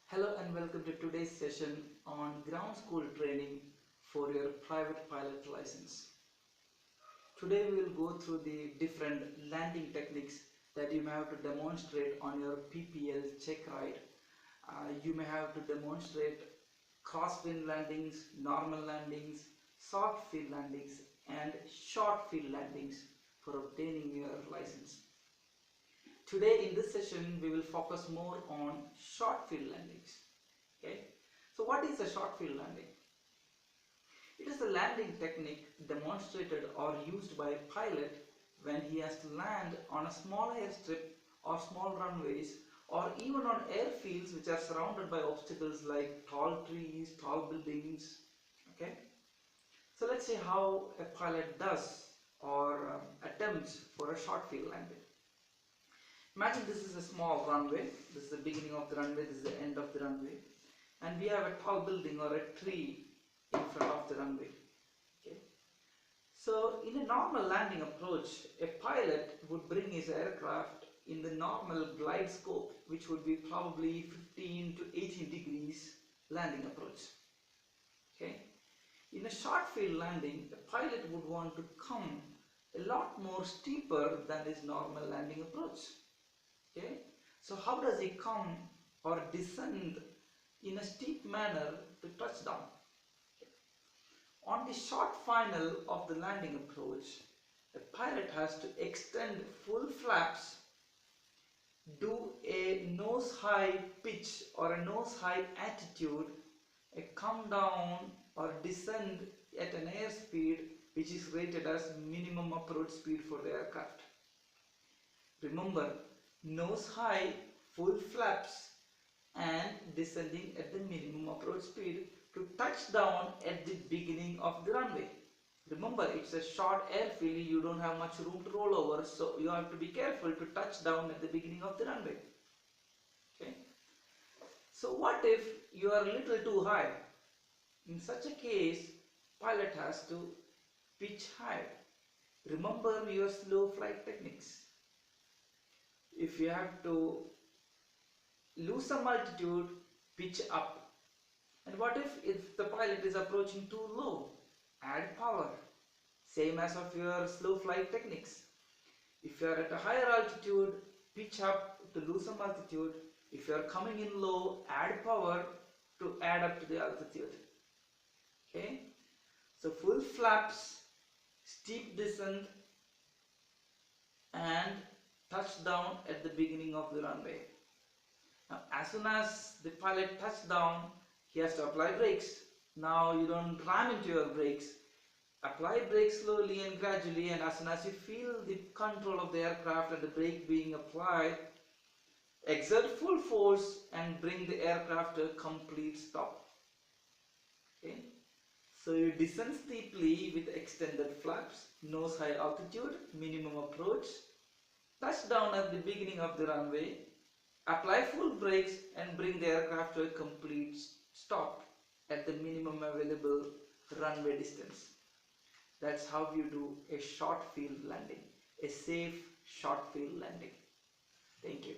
Hello and welcome to today's session on ground school training for your private pilot license. Today we will go through the different landing techniques that you may have to demonstrate on your PPL check ride. You may have to demonstrate crosswind landings, normal landings, soft field landings and short field landings for obtaining your license. Today in this session we will focus more on short field landings. Okay, so what is a short field landing? It is a landing technique demonstrated or used by a pilot when he has to land on a small airstrip or small runways or even on airfields which are surrounded by obstacles like tall trees, tall buildings. Okay, so let's see how a pilot does or attempts for a short field landing. Imagine this is a small runway. This is the beginning of the runway, this is the end of the runway, and we have a tall building or a tree in front of the runway. Okay. So in a normal landing approach, a pilot would bring his aircraft in the normal glide scope, which would be probably 15 to 18 degrees landing approach. Okay. In a short field landing, a pilot would want to come a lot more steeper than his normal landing approach. Okay, so how does he come or descend in a steep manner to touchdown? Okay. On the short final of the landing approach, a pilot has to extend full flaps, do a nose high pitch or a nose high attitude, a come down or descend at an airspeed which is rated as minimum approach speed for the aircraft. Remember, nose high, full flaps and descending at the minimum approach speed to touch down at the beginning of the runway. Remember, it's a short airfield, you don't have much room to roll over, so you have to be careful to touch down at the beginning of the runway. Okay. So what if you are a little too high? In such a case, pilot has to pitch high. Remember your slow flight techniques. If you have to lose some altitude, pitch up. And what if the pilot is approaching too low? Add power. Same as of your slow flight techniques. If you are at a higher altitude, pitch up to lose some altitude. If you are coming in low, add power to add up to the altitude. Okay? So full flaps, steep descent and touchdown at the beginning of the runway. Now as soon as the pilot touches down, he has to apply brakes. Now you don't ram into your brakes. Apply brakes slowly and gradually, and as soon as you feel the control of the aircraft and the brake being applied, exert full force and bring the aircraft to a complete stop. Okay? So you descend steeply with extended flaps, nose high altitude, minimum approach, touch down at the beginning of the runway, apply full brakes and bring the aircraft to a complete stop at the minimum available runway distance. That's how you do a short field landing, a safe short field landing. Thank you.